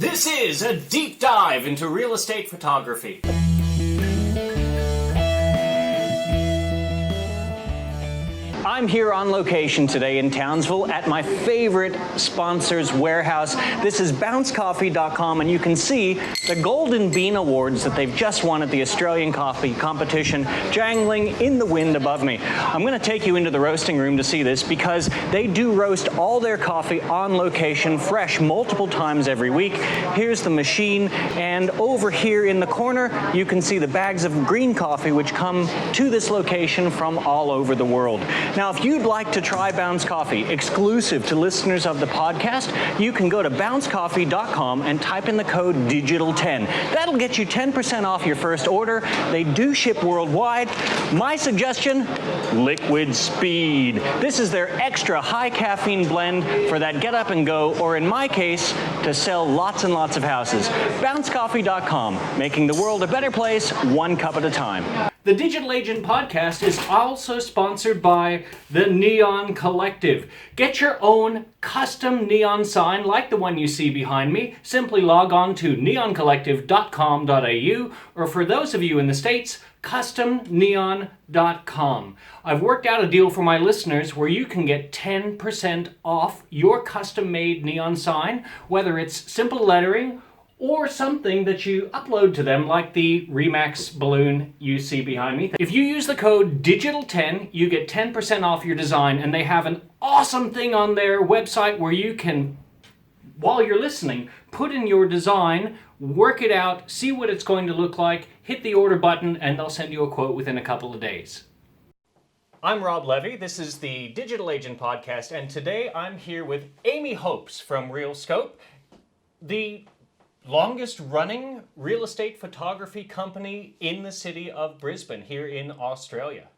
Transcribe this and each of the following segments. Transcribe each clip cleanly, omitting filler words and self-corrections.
This is a deep dive into real estate photography. I'm here on location today in Townsville at my favorite sponsor's warehouse. This is bouncecoffee.com, and you can see the Golden Bean Awards that they've just won at the Australian Coffee Competition jangling in the wind above me. I'm going to take you into the roasting room to see this because they do roast all their coffee on location, fresh multiple times every week. Here's the machine, and over here in the corner, you can see the bags of green coffee which come to this location from all over the world. Now, if you'd like to try Bounce Coffee, exclusive to listeners of the podcast, you can go to bouncecoffee.com and type in the code DIGITAL10. That'll get you 10% off your first order. They do ship worldwide. My suggestion, Liquid Speed. This is their extra high caffeine blend for that get up and go, or in my case, to sell lots and lots of houses. Bouncecoffee.com, making the world a better place, one cup at a time. The Digital Agent Podcast is also sponsored by the Neon Collective. Get your own custom neon sign like the one you see behind me. Simply log on to neoncollective.com.au, or for those of you in the States, customneon.com. I've worked out a deal for my listeners where you can get 10% off your custom-made neon sign, whether it's simple lettering or something that you upload to them, like the Remax balloon you see behind me. If you use the code DIGITAL10, you get 10% off your design, and they have an awesome thing on their website where you can, while you're listening, put in your design, work it out, see what it's going to look like, hit the order button, and they'll send you a quote within a couple of days. I'm Rob Levy. This is the Digital Agent Podcast, and today I'm here with Amy Hopes from Realscope, the longest running real estate photography company in the city of Brisbane here in Australia.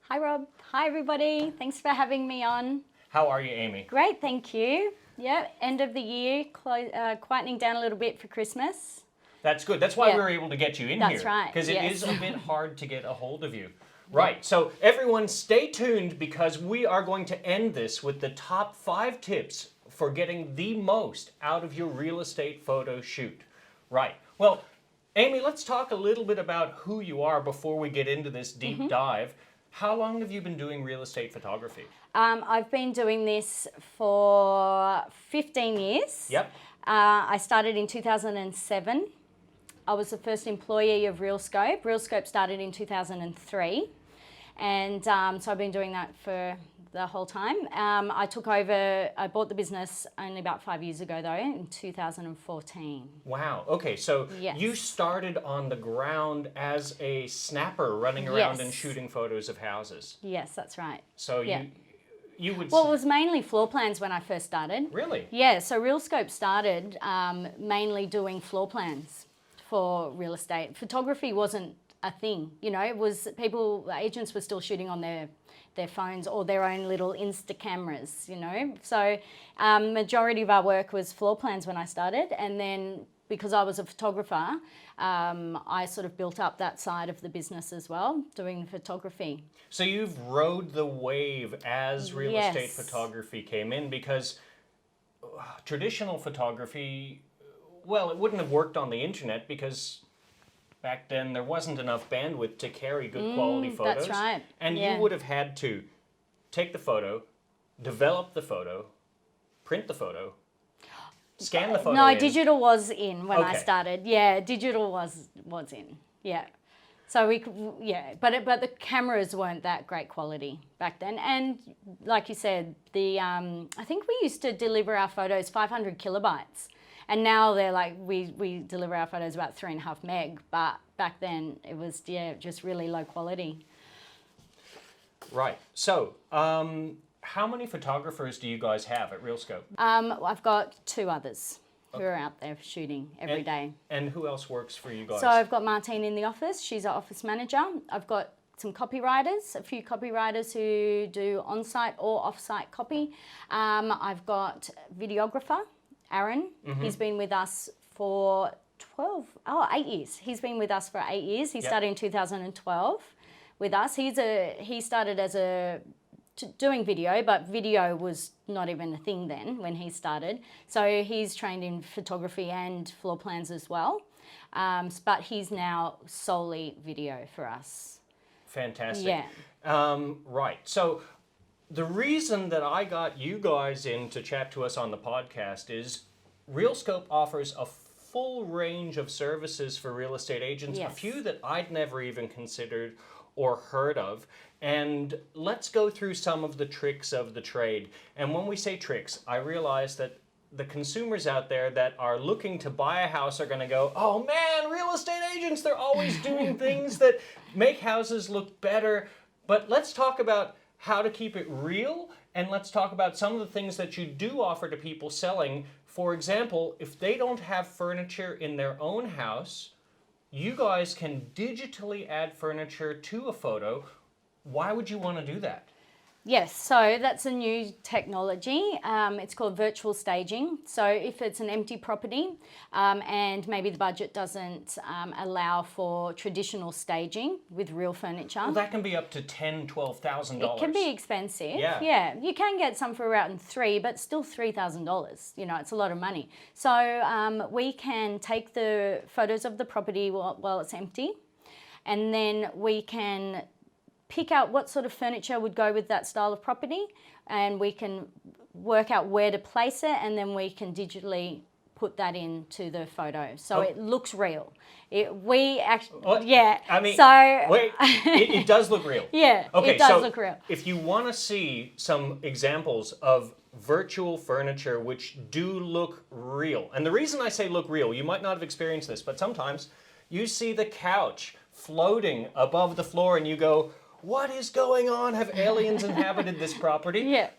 Hi Rob. Hi everybody. Thanks for having me on. How are you, Amy? Great, thank you. Yeah, end of the year, quietening down a little bit for Christmas. That's good. That's why we were able to get you in here. That's right. Because it is a bit hard to get a hold of you. Right, so everyone stay tuned because we are going to end this with the top 5 tips for getting the most out of your real estate photo shoot. Right. Well, Amy, let's talk a little bit about who you are before we get into this deep dive. How long have you been doing real estate photography? I've been doing this for 15 years. Yep. I started in 2007. I was the first employee of Realscope. Realscope started in 2003. And so I've been doing that for the whole time. I bought the business only about 5 years ago though, in 2014. Wow, okay, so you started on the ground as a snapper running around and shooting photos of houses. Yes, that's right. So you would... Well, it was mainly floor plans when I first started. Really? Yeah, so Realscope started mainly doing floor plans for real estate. Photography wasn't a thing, you know, it was agents were still shooting on their phones or their own little Insta cameras, you know. So majority of our work was floor plans when I started, and then because I was a photographer, I sort of built up that side of the business as well, doing photography. So you've rode the wave as real estate photography came in, because traditional photography, well, it wouldn't have worked on the internet because back then there wasn't enough bandwidth to carry good quality photos. That's right. And you would have had to take the photo, develop the photo, print the photo, scan the photo. No, digital was in when I started. Yeah, digital was in. Yeah. So but the cameras weren't that great quality back then. And like you said, I think we used to deliver our photos 500 kilobytes. And now they're like, we deliver our photos about 3.5 meg, but back then it was, just really low quality. Right. So, how many photographers do you guys have at Realscope? I've got 2 others who are out there shooting every day. And who else works for you guys? So I've got Martine in the office. She's our office manager. I've got some copywriters, a few copywriters who do on-site or off-site copy. I've got videographer, Aaron. He's been with us for 8 years. He's been with us for 8 years. He started in 2012 with us. He started as a doing video, but video was not even a thing then when he started. So he's trained in photography and floor plans as well. But he's now solely video for us. Fantastic. Yeah. Right. So the reason that I got you guys in to chat to us on the podcast is Realscope offers a full range of services for real estate agents, Yes. a few that I'd never even considered or heard of. And let's go through some of the tricks of the trade. And when we say tricks, I realize that the consumers out there that are looking to buy a house are going to go, oh man, real estate agents, they're always doing things that make houses look better. But let's talk about how to keep it real, and let's talk about some of the things that you do offer to people selling. For example, if they don't have furniture in their own house, you guys can digitally add furniture to a photo. Why would you want to do that? Yes, so that's a new technology. It's called virtual staging. So if it's an empty property and maybe the budget doesn't allow for traditional staging with real furniture. Well, that can be up to $10,000, $12,000. It can be expensive. Yeah. You can get some for around $3,000, but still $3,000. You know, it's a lot of money. So we can take the photos of the property while it's empty, and then we can pick out what sort of furniture would go with that style of property, and we can work out where to place it, and then we can digitally put that into the photo so it looks real. I mean, so wait, it does look real. Yeah, okay, it does so look real. If you want to see some examples of virtual furniture which do look real, and the reason I say look real, you might not have experienced this, but sometimes you see the couch floating above the floor and you go, what is going on? Have aliens inhabited this property? Yeah.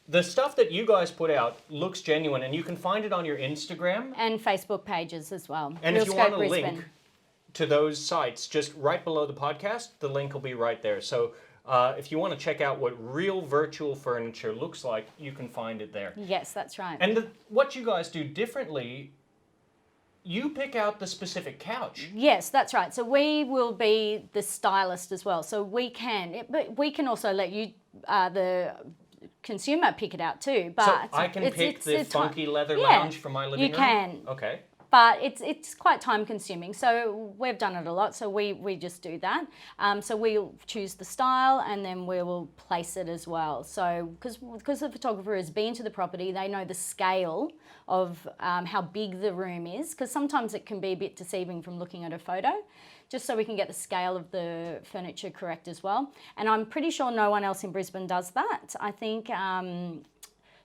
The stuff that you guys put out looks genuine, and you can find it on your Instagram. And Facebook pages as well. And if you want to Brisbane. link to those sites, just right below the podcast, the link will be right there. So if you want to check out what real virtual furniture looks like, you can find it there. Yes, that's right. And what you guys do differently, you pick out the specific couch. Yes, that's right. So we will be the stylist as well. So but we can also let you, the consumer, pick it out too. But so I can pick the funky leather lounge for my living room? You can. Okay. But it's quite time consuming. So we've done it a lot. So we just do that. So we'll choose the style and then we will place it as well. So because the photographer has been to the property, they know the scale of how big the room is. Because sometimes it can be a bit deceiving from looking at a photo. Just so we can get the scale of the furniture correct as well. And I'm pretty sure no one else in Brisbane does that. I think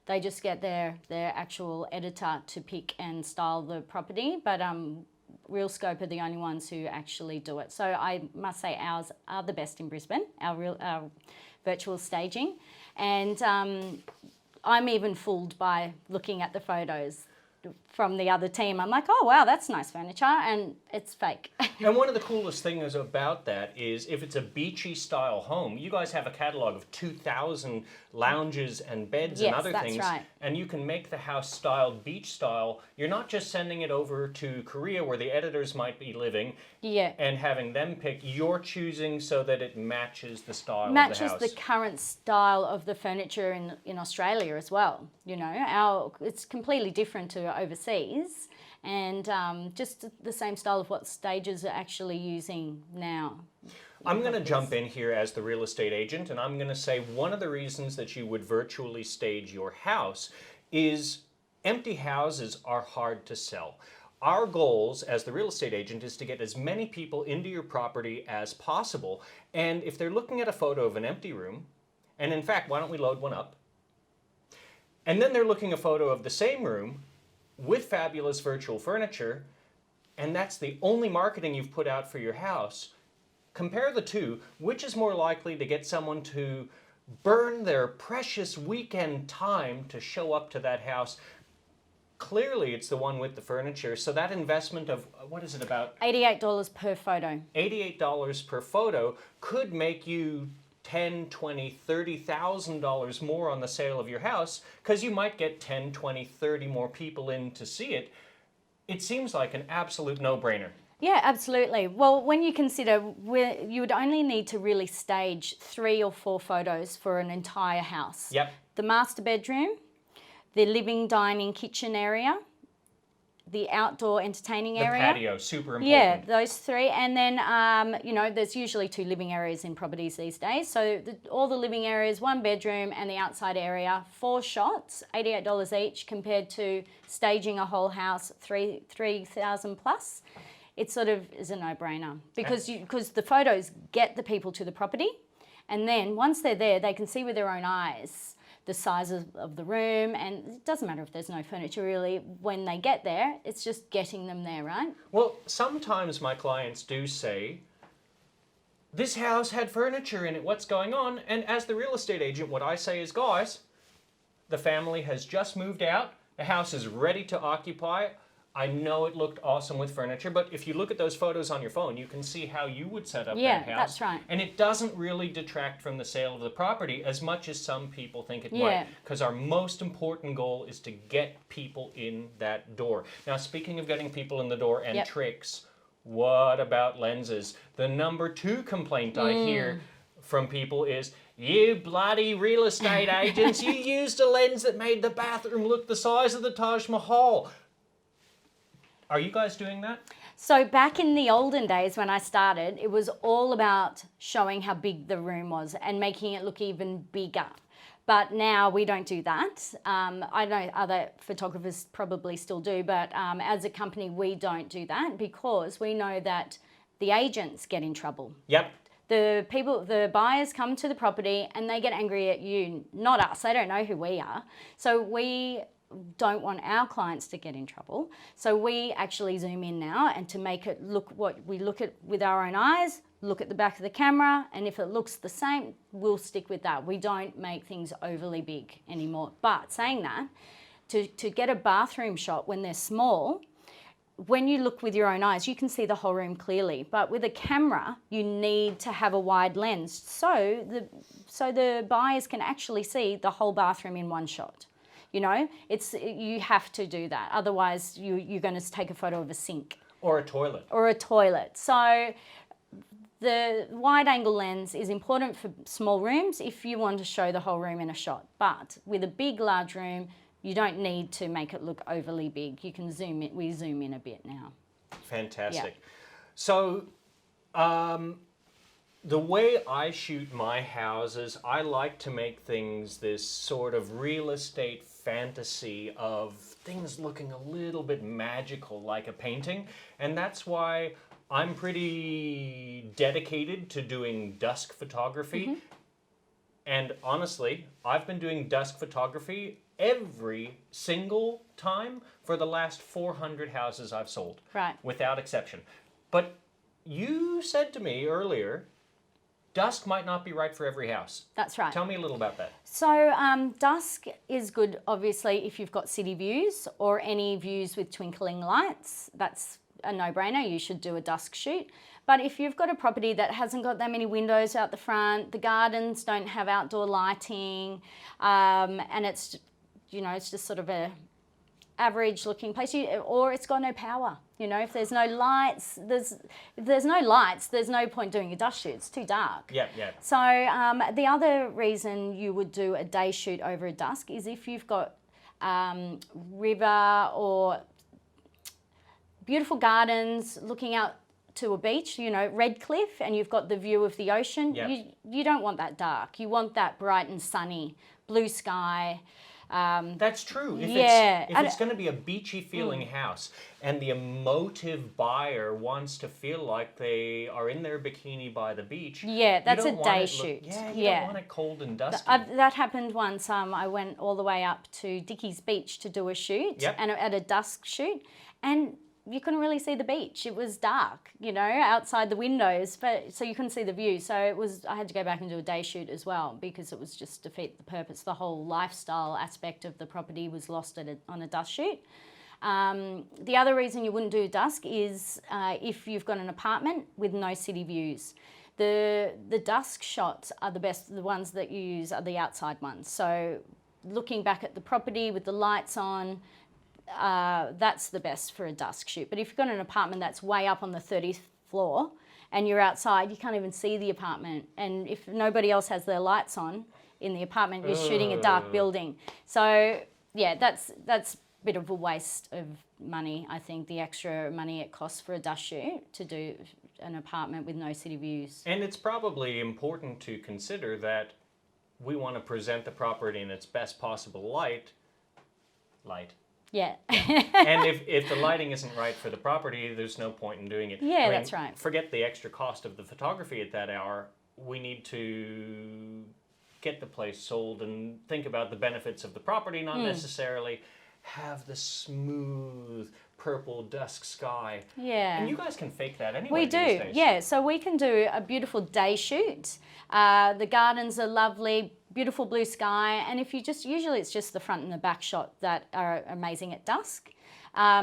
they just get their actual editor to pick and style the property, but Realscope are the only ones who actually do it. So I must say ours are the best in Brisbane, our virtual staging. And I'm even fooled by looking at the photos from the other team. I'm like, oh wow, that's nice furniture, and it's fake. And one of the coolest things about that is if it's a beachy style home, you guys have a catalog of 2,000 lounges and beds and other things. Right. And you can make the house styled beach style. You're not just sending it over to Korea where the editors might be living and having them pick. You're choosing so that it matches the style of the house. Matches the current style of the furniture in Australia as well. You know, it's completely different to overseas, and just the same style of what stages are actually using now. I'm going to jump in here as the real estate agent, and I'm going to say one of the reasons that you would virtually stage your house is empty houses are hard to sell. Our goals as the real estate agent is to get as many people into your property as possible, and if they're looking at a photo of an empty room, and in fact, why don't we load one up, and then they're looking at a photo of the same room with fabulous virtual furniture, and that's the only marketing you've put out for your house, compare the two. Which is more likely to get someone to burn their precious weekend time to show up to that house? Clearly, it's the one with the furniture. So that investment of, what is it, about $88 per photo. $88 per photo could make you $10,000, $20,000, $30,000 more on the sale of your house, because you might get 10, 20, 30 more people in to see it. It seems like an absolute no-brainer. Yeah, absolutely. Well, when you consider you would only need to really stage 3 or 4 photos for an entire house. Yep. The master bedroom, the living, dining, kitchen area, the outdoor entertaining The area. patio, super important. Yeah, those 3. And then, there's usually 2 living areas in properties these days. So all the living areas, 1 bedroom and the outside area, 4 shots, $88 each, compared to staging a whole house, $3,000 plus. It sort of is a no-brainer because the photos get the people to the property, and then once they're there, they can see with their own eyes the size of the room, and it doesn't matter if there's no furniture really. When they get there, it's just getting them there, right? Well, sometimes my clients do say, this house had furniture in it, what's going on? And as the real estate agent, what I say is, guys, the family has just moved out, the house is ready to occupy. I know it looked awesome with furniture, but if you look at those photos on your phone, you can see how you would set up that house. Yeah, that's right. And it doesn't really detract from the sale of the property as much as some people think it might. Because our most important goal is to get people in that door. Now, speaking of getting people in the door and tricks, what about lenses? The number 2 complaint I hear from people is, you bloody real estate agents, you used a lens that made the bathroom look the size of the Taj Mahal. Are you guys doing that? So back in the olden days when I started, it was all about showing how big the room was and making it look even bigger. But now we don't do that. I know other photographers probably still do, but as a company, we don't do that because we know that the agents get in trouble. Yep. The buyers come to the property and they get angry at you, not us. They don't know who we are. So we don't want our clients to get in trouble. So we actually zoom in now, and to make it look what we look at with our own eyes, look at the back of the camera, and if it looks the same, we'll stick with that. We don't make things overly big anymore. But saying that, to get a bathroom shot when they're small, when you look with your own eyes, you can see the whole room clearly. But with a camera, you need to have a wide lens so the buyers can actually see the whole bathroom in one shot. You know, you have to do that. Otherwise, you're going to take a photo of a sink. Or a toilet. Or a toilet. So the wide angle lens is important for small rooms if you want to show the whole room in a shot. But with a big, large room, you don't need to make it look overly big. You can zoom in. We zoom in a bit now. Fantastic. Yeah. So, the way I shoot my houses, I like to make things this sort of real estate fantasy of things looking a little bit magical, like a painting. And that's why I'm pretty dedicated to doing dusk photography. And honestly, I've been doing dusk photography every single time for the last 400 houses I've sold. Right. Without exception. But you said to me earlier, dusk might not be right for every house. That's right. Tell me a little about that. So dusk is good, obviously, if you've got city views or any views with twinkling lights. That's a no-brainer. You should do a dusk shoot. But if you've got a property that hasn't got that many windows out the front, the gardens don't have outdoor lighting, and it's, it's just sort of a average looking place, or it's got no power. If there's no lights, if there's no point doing a dusk shoot. It's too dark. Yeah. So the other reason you would do a day shoot over a dusk is if you've got river or beautiful gardens looking out to a beach, Red Cliff, and you've got the view of the ocean. Yep. You don't want that dark. You want that bright and sunny, blue sky. That's true. If it's going to be a beachy feeling house and the emotive buyer wants to feel like they are in their bikini by the beach. Yeah, that's a day shoot. You don't want it cold and dusty. That happened once. I went all the way up to Dickie's Beach to do a shoot, and at a dusk shoot, and you couldn't really see the beach. It was dark, outside the windows, so you couldn't see the view. So I had to go back and do a day shoot as well because it was just defeat the purpose. The whole lifestyle aspect of the property was lost on a dusk shoot. The other reason you wouldn't do dusk is if you've got an apartment with no city views. The dusk shots are the best. The ones that you use are the outside ones. So looking back at the property with the lights on, that's the best for a dusk shoot. But if you've got an apartment that's way up on the 30th floor and you're outside, you can't even see the apartment. And if nobody else has their lights on in the apartment, you're shooting a dark building. So yeah, that's a bit of a waste of money, I think, the extra money it costs for a dusk shoot to do an apartment with no city views. And it's probably important to consider that we want to present the property in its best possible light. Yeah. And if the lighting isn't right for the property, there's no point in doing it. Yeah, that's right. Forget the extra cost of the photography at that hour. We need to get the place sold and think about the benefits of the property, not necessarily have the smooth purple dusk sky. Yeah. And you guys can fake that anyway. We these do, days. yeah. So we can do a beautiful day shoot. The gardens are lovely, beautiful blue sky, and if you just, usually it's just the front and the back shot that are amazing at dusk.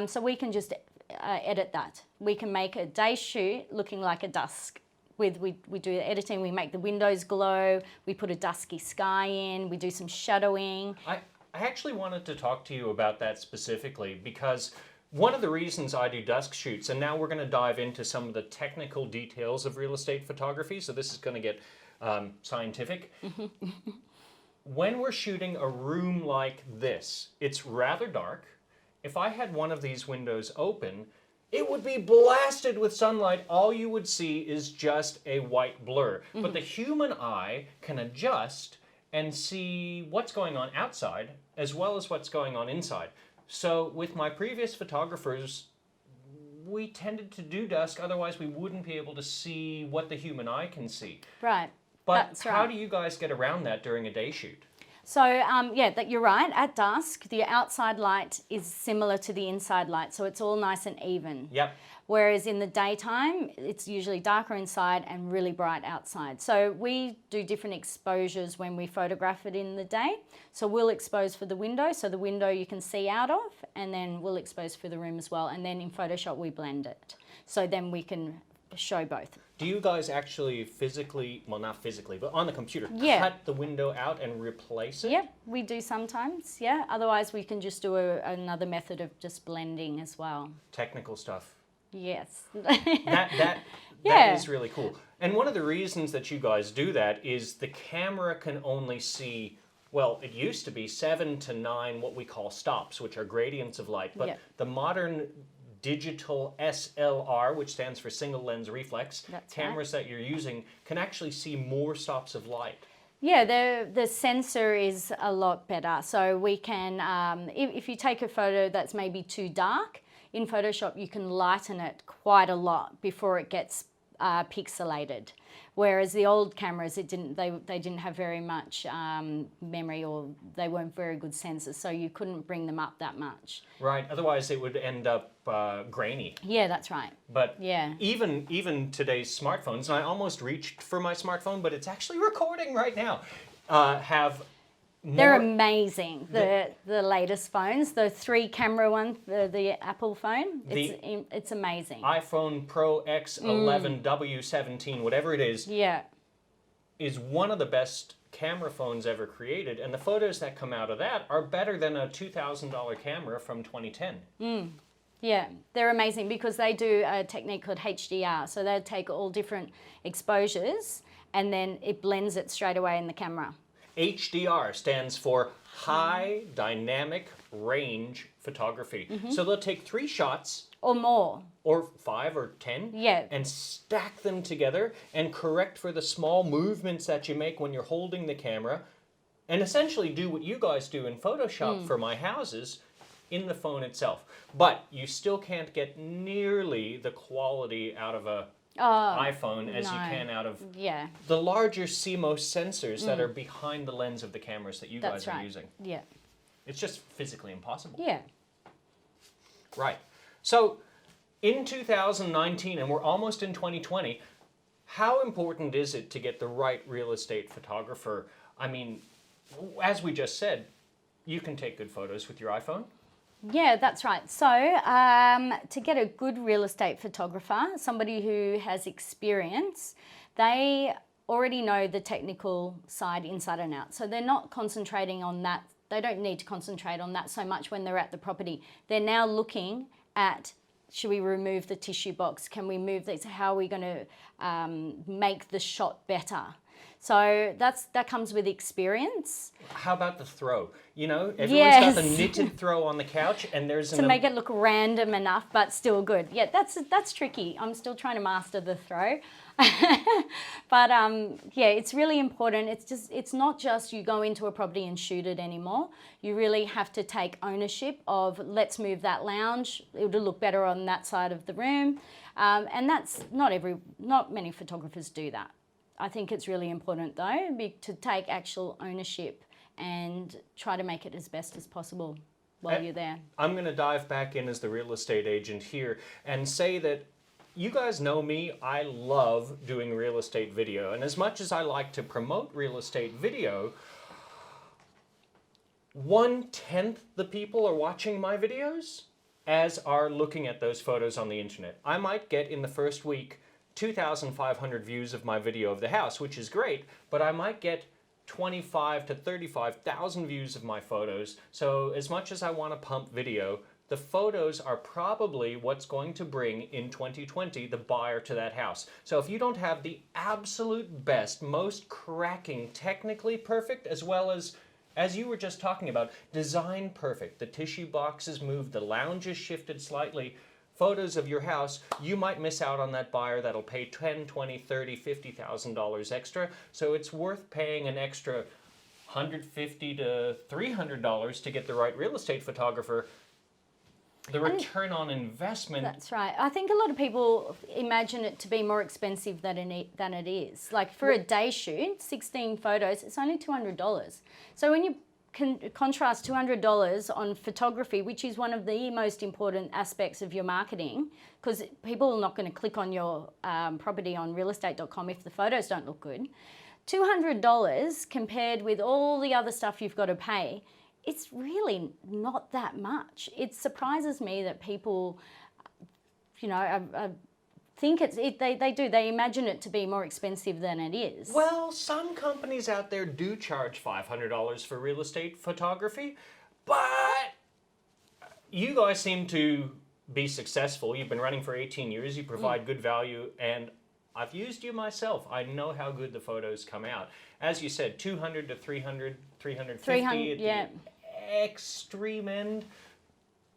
So we can just edit that. We can make a day shoot looking like a dusk. We do the editing, we make the windows glow, we put a dusky sky in, we do some shadowing. I actually wanted to talk to you about that specifically because one of the reasons I do dusk shoots, and now we're going to dive into some of the technical details of real estate photography, so this is going to get scientific. When we're shooting a room like this, it's rather dark. If I had one of these windows open, it would be blasted with sunlight. All you would see is just a white blur. But the human eye can adjust and see what's going on outside as well as what's going on inside. So with my previous photographers, we tended to do dusk, otherwise we wouldn't be able to see what the human eye can see. Right. But That's how right. do you guys get around that during a day shoot? So yeah, that you're right. At dusk, the outside light is similar to the inside light, so it's all nice and even. Yep. Whereas in the daytime, it's usually darker inside and really bright outside. So we do different exposures when we photograph it in the day. So we'll expose for the window, so the window you can see out of, and then we'll expose for the room as well. And then in Photoshop, we blend it. So then we can show both. Do you guys actually physically, well not physically, but on the computer, Yeah. cut the window out and replace it? Yep, we do sometimes, yeah. Otherwise, we can just do another method of just blending as well. Technical stuff. Yes. That Yeah. is really cool. And one of the reasons that you guys do that is the camera can only see, well, it used to be 7 to 9 what we call stops, which are gradients of light. But Yep. the modern digital SLR, which stands for single lens reflex, That's cameras that you're using can actually see more stops of light. Yeah, the sensor is a lot better. So we can, if you take a photo that's maybe too dark, in Photoshop you can lighten it quite a lot before it gets pixelated. Whereas the old cameras, they didn't have very much memory, or they weren't very good sensors, so you couldn't bring them up that much. Right, otherwise it would end up grainy. Yeah, that's right. But Yeah. even today's smartphones, and I almost reached for my smartphone, but it's actually recording right now, have They're more, amazing, the latest phones, the 3-camera one, the Apple phone, it's amazing. iPhone Pro X11, W17, whatever it Yeah, is one of the best camera phones ever created, and the photos that come out of that are better than a $2,000 camera from 2010. yeah, they're amazing because they do a technique called HDR. So they take all different exposures and then it blends it straight away in the camera. HDR stands for High Dynamic Range Photography. So they'll take 3 shots, Or more. or 5 or 10, Yeah. and stack them together and correct for the small movements that you make when you're holding the camera, and essentially do what you guys do in Photoshop for my houses in the phone itself. But you still can't get nearly the quality out of a iPhone as you no. can out of Yeah, the larger CMOS sensors that are behind the lens of the cameras that you that's guys are right. using. Yeah, It's just physically impossible. yeah. Right. So in 2019, and we're almost in 2020, how important is it to get the right real estate photographer? I mean, as we just said, you can take good photos with your iPhone. Yeah, that's right. So to get a good real estate photographer, somebody who has experience, they already know the technical side inside and out. So they're not concentrating on that they don't need to concentrate on that so much when they're at the property. They're now looking at, should we remove the tissue box? Can we move this? How are we going to make the shot better? So that comes with experience. How about the throw? You know, everyone's got the Yes. knitted throw on the couch, and there's To make it look random enough, but still good. Yeah, that's tricky. I'm still trying to master the throw. But yeah, it's really important. It's not just you go into a property and shoot it anymore. You really have to take ownership of, let's move that lounge. It'll look better on that side of the room. And that's not many photographers do that. I think it's really important though to take actual ownership and try to make it as best as possible while you're there. I'm going to dive back in as the real estate agent here and say that you guys know me, I love doing real estate video. And as much as I like to promote real estate video, 1/10 the people are watching my videos as are looking at those photos on the internet. I might get in the first week 2,500 views of my video of the house, which is great, but I might get 25 to 35,000 views of my photos. So as much as I want to pump video, the photos are probably what's going to bring in 2020 the buyer to that house. So if you don't have the absolute best, most cracking, technically perfect, as well as you were just talking about, design perfect, the tissue boxes moved, the lounges shifted slightly, photos of your house, you might miss out on that buyer that'll pay $10, $20, $30, $50,000 extra. So it's worth paying an extra $150 to $300 to get the right real estate photographer. The return on investment. That's right. I think a lot of people imagine it to be more expensive than it is. Like for a day shoot, 16 photos, it's only $200. So when you can contrast $200 on photography, which is one of the most important aspects of your marketing, because people are not going to click on your property on realestate.com if the photos don't look good. $200 compared with all the other stuff you've got to pay, it's really not that much. It surprises me that people, you know, think they imagine it to be more expensive than it is. Well, some companies out there do charge $500 for real estate photography, but you guys seem to be successful. You've been running for 18 years, you provide good value, and I've used you myself. I know how good the photos come out. As you said, 200 to 300, 350 300, yeah. at the extreme end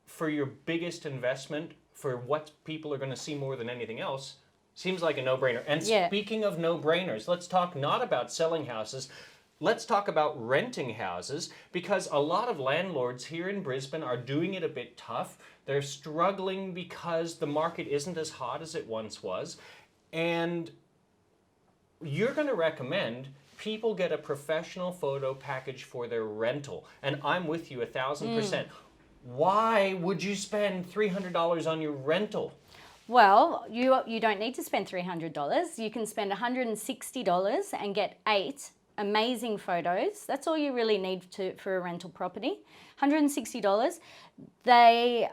for your biggest investment, for what people are going to see more than anything else, seems like a no-brainer. And speaking of no-brainers, let's talk not about selling houses, let's talk about renting houses, because a lot of landlords here in Brisbane are doing it a bit tough. They're struggling because the market isn't as hot as it once was. And you're going to recommend people get a professional photo package for their rental. And I'm with you 1,000%. Why would you spend $300 on your rental? Well, you don't need to spend $300. You can spend $160 and get 8 amazing photos. That's all you really need for a rental property. $160. They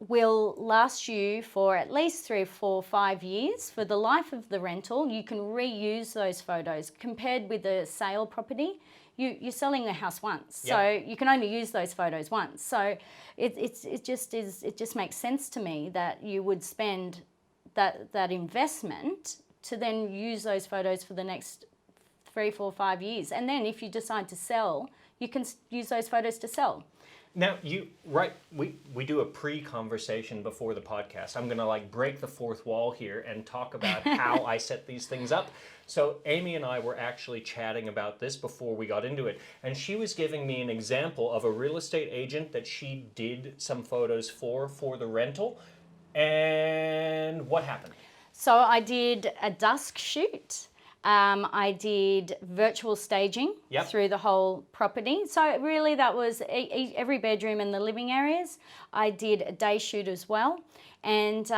will last you for at least 3, 4, 5 years. For the life of the rental, you can reuse those photos. Compared with a sale property, you're selling a house once, so you can only use those photos once. So it just makes sense to me that you would spend that investment to then use those photos for the next 3, 4, 5 years. And then if you decide to sell, you can use those photos to sell. Now, we do a pre-conversation before the podcast. I'm going to break the fourth wall here and talk about how I set these things up. So Amy and I were actually chatting about this before we got into it. And she was giving me an example of a real estate agent that she did some photos for the rental. And what happened? So I did a dusk shoot. I did virtual staging through the whole property. So really that was every bedroom and the living areas. I did a day shoot as well. And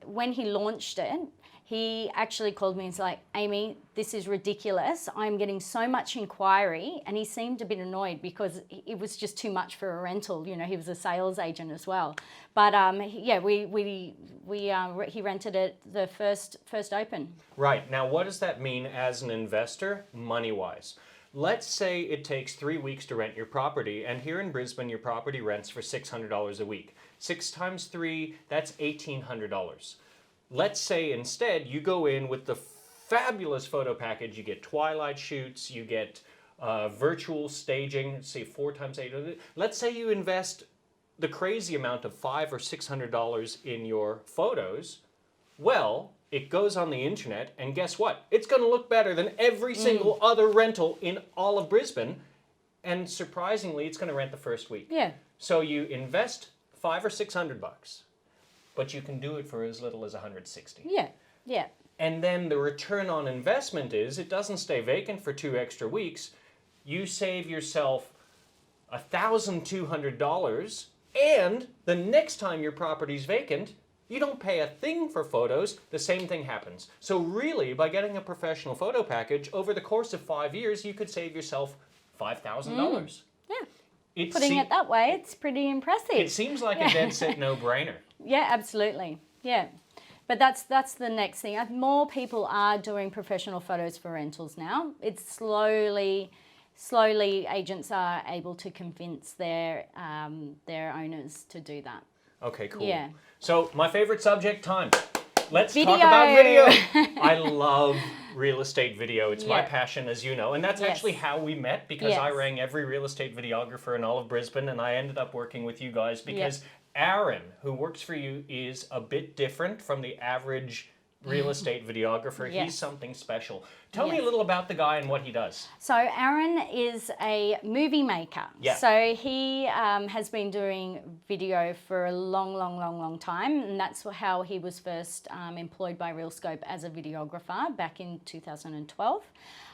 when he launched it, he actually called me and was like, Amy, this is ridiculous. I'm getting so much inquiry. And he seemed a bit annoyed because it was just too much for a rental. You know, he was a sales agent as well. But yeah, he rented it the first open. Right. Now, what does that mean as an investor, money-wise? Let's say it takes 3 weeks to rent your property, and here in Brisbane, your property rents for $600 a week. 6 times 3, that's $1,800. Let's say instead you go in with the fabulous photo package. You get twilight shoots, you get virtual staging, say 4 times 8. Let's say you invest the crazy amount of $500 or $600 in your photos. Well, it goes on the internet, and guess what? It's going to look better than every single other rental in all of Brisbane, and surprisingly, it's going to rent the first week. Yeah. So you invest $500 or $600, but you can do it for as little as $160. Yeah. Yeah. And then the return on investment is it doesn't stay vacant for 2 extra weeks. You save yourself $1,200, and the next time your property's vacant, you don't pay a thing for photos. The same thing happens. So really, by getting a professional photo package, over the course of 5 years, you could save yourself $5,000. Yeah. Putting it that way, it's pretty impressive. It seems like a dead set no-brainer. Yeah, absolutely. Yeah. But that's the next thing. More people are doing professional photos for rentals now. It's slowly agents are able to convince their owners to do that. Okay, cool. Yeah. So my favorite subject, time. Let's Video. talk about video. I love real estate video. It's my Yeah. passion, as you know. And that's Yes. actually how we met, because I Yes. rang every real estate videographer in all of Brisbane, and I ended up working with you guys because Aaron, who works for you, is a bit different from the average real estate videographer. Yes. He's something special. Tell me a Yes. little about the guy and what he does. So Aaron is a movie maker. Yeah. So he has been doing video for a long time, and that's how he was first employed by Realscope as a videographer back in 2012.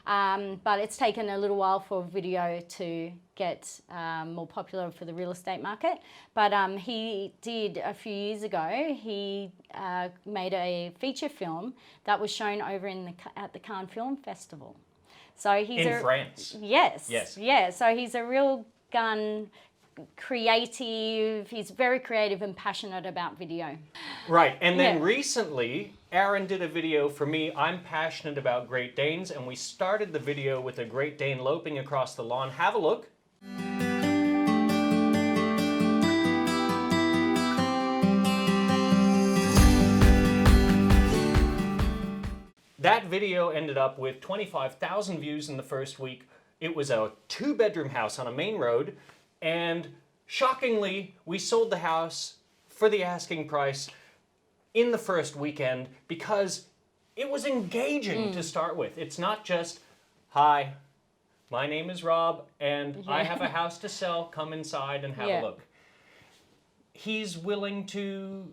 But it's taken a little while for video to get more popular for the real estate market. But he did, a few years ago, he made a feature film that was shown over at the Cannes Film Festival. So he's In France. Yes. Yes. Yeah. So he's a real creative. He's very creative and passionate about video. Right, and then Yeah. recently, Aaron did a video for me. I'm passionate about Great Danes, and we started the video with a Great Dane loping across the lawn. Have a look. That video ended up with 25,000 views in the first week. It was a 2-bedroom house on a main road, and shockingly, we sold the house for the asking price in the first weekend because it was engaging to start with. It's not just, hi, my name is Rob, and I have a house to sell. Come inside and have a look. He's willing to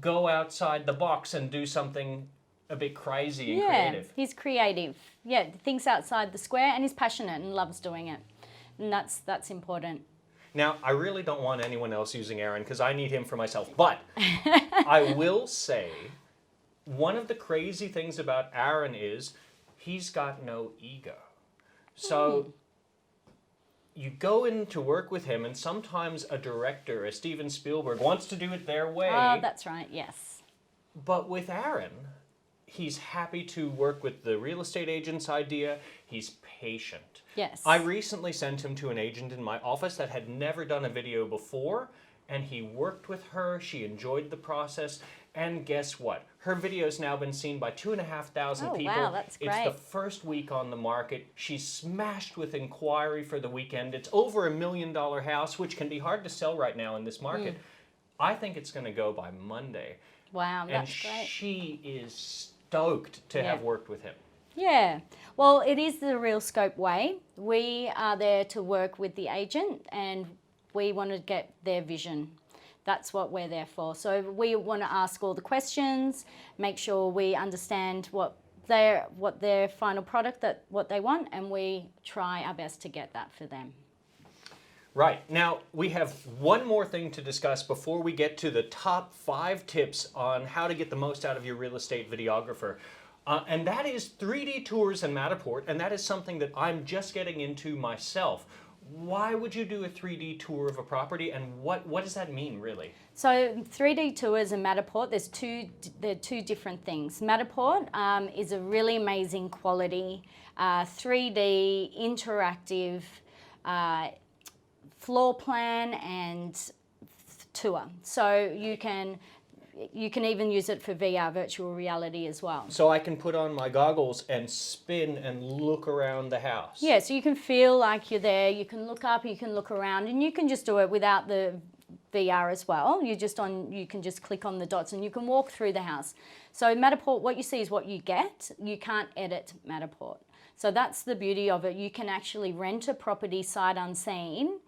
go outside the box and do something a bit crazy and creative. He's creative. Yeah, thinks outside the square, and he's passionate and loves doing it. And that's important. Now, I really don't want anyone else using Aaron because I need him for myself. But I will say, one of the crazy things about Aaron is he's got no ego. So you go in to work with him, and sometimes a director, a Steven Spielberg, wants to do it their way. Oh, that's right, yes. But with Aaron, he's happy to work with the real estate agent's idea. He's patient. Yes. I recently sent him to an agent in my office that had never done a video before, and he worked with her. She enjoyed the process, and guess what? Her video's now been seen by 2,500 people. Wow, that's It's great. the first week on the market. She's smashed with inquiry for the weekend. It's over $1 million house, which can be hard to sell right now in this market. I think it's going to go by Monday. Wow, And that's great. she is stoked to have worked with him. Yeah, well, it is the Realscope way. We are there to work with the agent, and we want to get their vision. That's what we're there for. So we want to ask all the questions, make sure we understand what their final product, what they want, and we try our best to get that for them. Right. Now, we have one more thing to discuss before we get to the top 5 tips on how to get the most out of your real estate videographer. And that is 3D tours and Matterport, and that is something that I'm just getting into myself. Why would you do a 3D tour of a property, and what does that mean, really? So 3D tours and Matterport, they're two different things. Matterport is a really amazing quality 3D interactive floor plan and tour. So you can even use it for VR, virtual reality as well. So I can put on my goggles and spin and look around the house. Yeah, so you can feel like you're there, you can look up, you can look around, and you can just do it without the VR as well. You can just click on the dots and you can walk through the house. So Matterport, what you see is what you get. You can't edit Matterport. So that's the beauty of it. You can actually rent a property sight unseen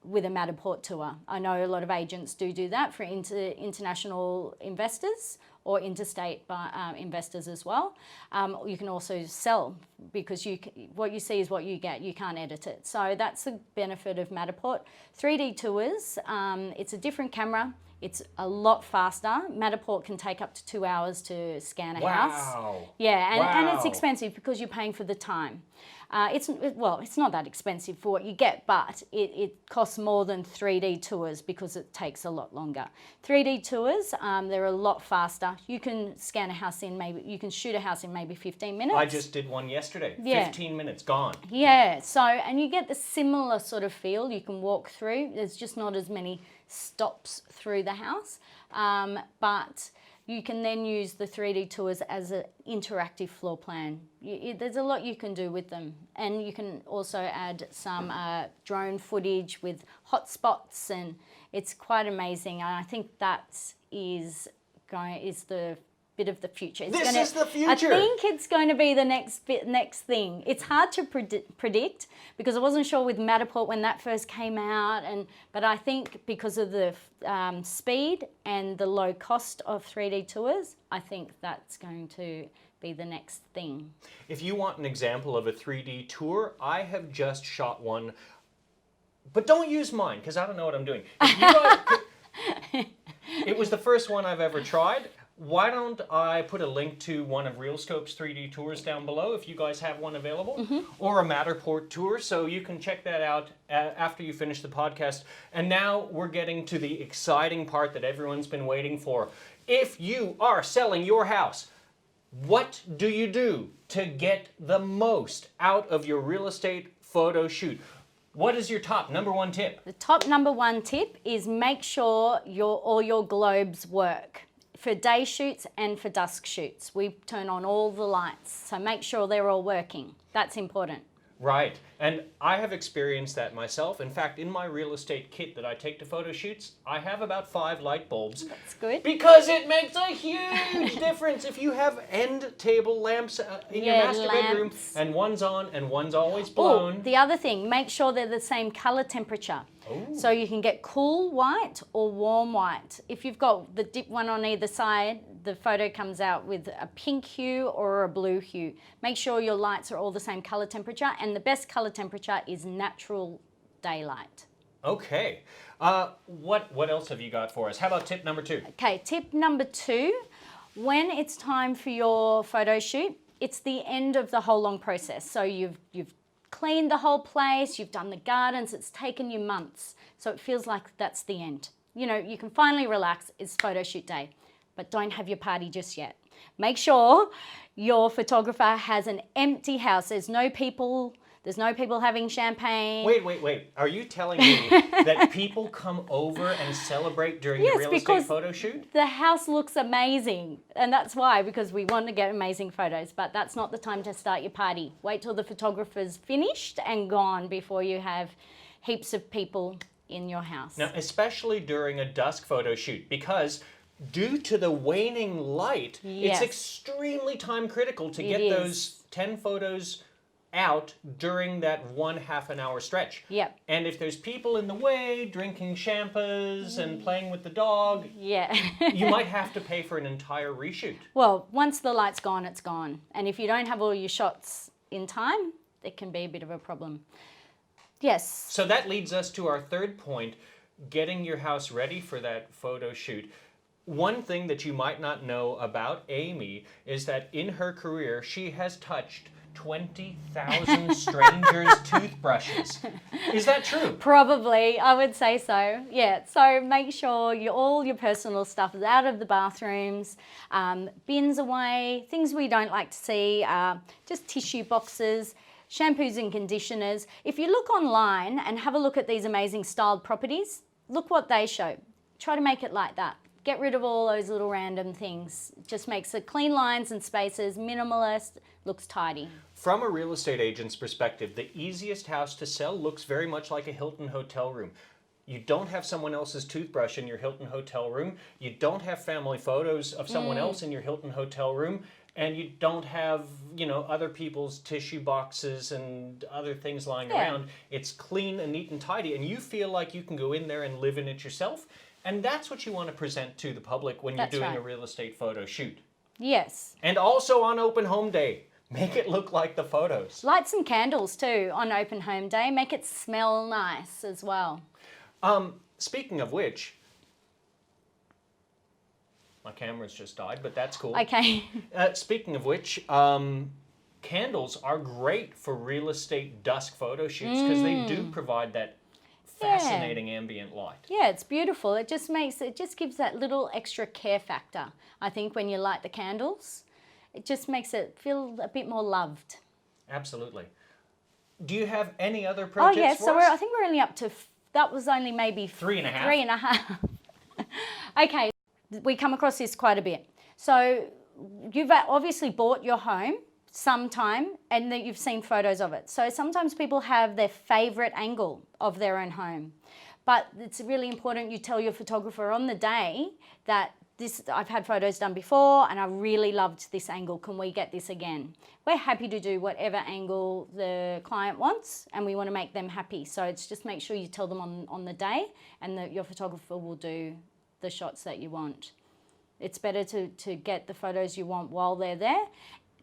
with a Matterport tour. I know a lot of agents do that for international investors or interstate investors as well. You can also sell because what you see is what you get. You can't edit it. So that's the benefit of Matterport. 3D tours, it's a different camera. It's a lot faster. Matterport can take up to 2 hours to scan a house. Yeah, and it's expensive because you're paying for the time. It's not that expensive for what you get, but it costs more than 3D tours because it takes a lot longer. 3D tours, they're a lot faster. You can scan a house you can shoot a house in maybe 15 minutes. I just did one yesterday. Yeah. 15 minutes, gone. Yeah, so, and you get the similar sort of feel. You can walk through. There's just not as many stops through the house, but you can then use the 3D tours as an interactive floor plan. There's a lot you can do with them. And you can also add some drone footage with hotspots, and it's quite amazing. And I think that is the bit of the future. This is the future. I think it's going to be the next thing. It's hard to predict because I wasn't sure with Matterport when that first came out, but I think because of the speed and the low cost of 3D tours, I think that's going to be the next thing. If you want an example of a 3D tour, I have just shot one, but don't use mine because I don't know what I'm doing. It was the first one I've ever tried. Why don't I put a link to one of Realscope's 3D tours down below if you guys have one available, or a Matterport tour, so you can check that out after you finish the podcast. And now we're getting to the exciting part that everyone's been waiting for. If you are selling your house, what do you do to get the most out of your real estate photo shoot? What is your top number one tip? The top number one tip is make sure all your globes work. For day shoots and for dusk shoots, we turn on all the lights, so make sure they're all working. That's important. Right, and I have experienced that myself. In fact, in my real estate kit that I take to photo shoots, I have about 5 light bulbs. That's good. Because it makes a huge difference if you have end table lamps in your master bedroom, and one's on and one's always blown. The other thing, make sure they're the same color temperature. So you can get cool white or warm white. If you've got the dip one on either side, the photo comes out with a pink hue or a blue hue. Make sure your lights are all the same color temperature, and the best color temperature is natural daylight. Okay. What else have you got for us? How about tip number 2? Okay, tip number 2, when it's time for your photo shoot, it's the end of the whole long process. So you've cleaned the whole place, you've done the gardens, it's taken you months. So it feels like that's the end. You know, you can finally relax, it's photo shoot day, but don't have your party just yet. Make sure your photographer has an empty house. There's no people having champagne. Wait. Are you telling me that people come over and celebrate during the real estate photo shoot? The house looks amazing. And that's why, because we want to get amazing photos. But that's not the time to start your party. Wait till the photographer's finished and gone before you have heaps of people in your house. Now, especially during a dusk photo shoot, because due to the waning light, it's extremely time critical to get those 10 photos out during that 1/2 an hour stretch. Yep. And if there's people in the way drinking champers and playing with the dog, you might have to pay for an entire reshoot. Well, once the light's gone, it's gone. And if you don't have all your shots in time, it can be a bit of a problem. Yes. So that leads us to our third point, getting your house ready for that photo shoot. One thing that you might not know about Amy is that in her career, she has touched 20,000 strangers' toothbrushes. Is that true? Probably, I would say so. Yeah, so make sure all your personal stuff is out of the bathrooms, bins away, things we don't like to see, just tissue boxes, shampoos and conditioners. If you look online and have a look at these amazing styled properties, look what they show. Try to make it like that. Get rid of all those little random things. Just makes it clean lines and spaces, minimalist, looks tidy. From a real estate agent's perspective, the easiest house to sell looks very much like a Hilton hotel room. You don't have someone else's toothbrush in your Hilton hotel room. You don't have family photos of someone else in your Hilton hotel room. And you don't have, other people's tissue boxes and other things lying around. It's clean and neat and tidy. And you feel like you can go in there and live in it yourself. And that's what you want to present to the public when you're doing a real estate photo shoot. Yes. And also on open home day, make it look like the photos. Light some candles too on open home day. Make it smell nice as well. Speaking of which, my camera's just died, but that's cool. Okay. Speaking of which, candles are great for real estate dusk photo shoots because they do provide that fascinating ambient light. Yeah, it's beautiful. It just gives that little extra care factor. I think when you light the candles, it just makes it feel a bit more loved. Absolutely. Do you have any other pro tips for so us? I think we're only up to, that was only maybe 3.5. 3.5. Okay, we come across this quite a bit. So you've obviously bought your home sometime and that you've seen photos of it. So sometimes people have their favorite angle of their own home, but it's really important you tell your photographer on the day that I've had photos done before and I really loved this angle. Can we get this again? We're happy to do whatever angle the client wants and we want to make them happy. So it's just make sure you tell them on the day and that your photographer will do the shots that you want. It's better to get the photos you want while they're there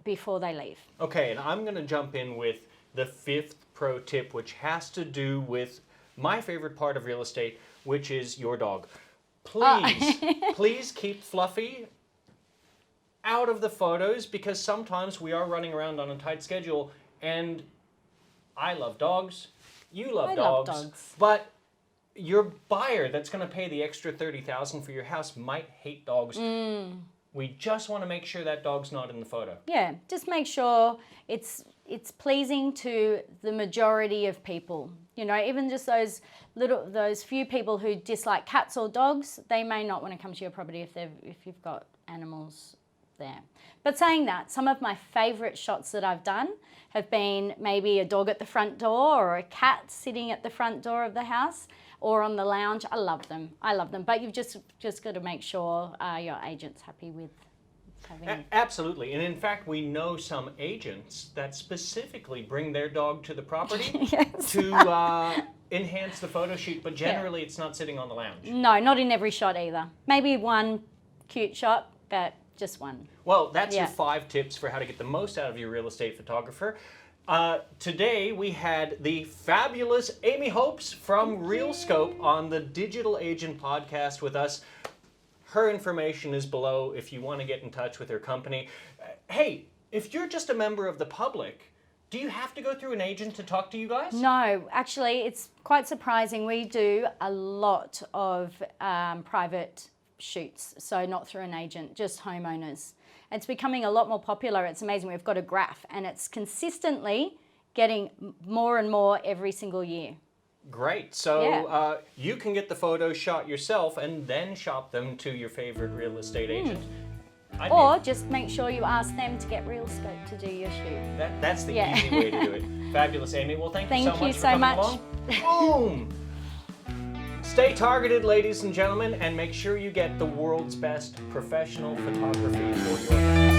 before they leave. Okay, and I'm going to jump in with the 5th pro tip, which has to do with my favorite part of real estate, which is your dog. Please, please keep Fluffy out of the photos because sometimes we are running around on a tight schedule and I love dogs, you love dogs, but your buyer that's going to pay the extra $30,000 for your house might hate dogs. We just want to make sure that dog's not in the photo. Yeah, just make sure it's pleasing to the majority of people. Even just those few people who dislike cats or dogs, they may not want to come to your property if you've got animals there. But saying that, some of my favorite shots that I've done have been maybe a dog at the front door or a cat sitting at the front door of the house or on the lounge. I love them. But you've just got to make sure your agent's happy with having... Absolutely. And in fact, we know some agents that specifically bring their dog to the property to enhance the photo shoot, but generally it's not sitting on the lounge. No, not in every shot either. Maybe one cute shot, but just one. Well, that's your 5 tips for how to get the most out of your real estate photographer. Today we had the fabulous Amy Hopes from Realscope on the Digital Agent Podcast with us. Her information is below if you want to get in touch with her company. Hey, if you're just a member of the public, do you have to go through an agent to talk to you guys? No, actually, it's quite surprising. We do a lot of private shoots, so not through an agent, just homeowners. It's becoming a lot more popular. It's amazing. We've got a graph and it's consistently getting more and more every single year. Great. So you can get the photos shot yourself and then shop them to your favorite real estate agent. Or just make sure you ask them to get Realscope to do your shoot. That's the easy way to do it. Fabulous, Amy. Well, thank you so much for coming along. Boom! Stay targeted, ladies and gentlemen, and make sure you get the world's best professional photography for your house.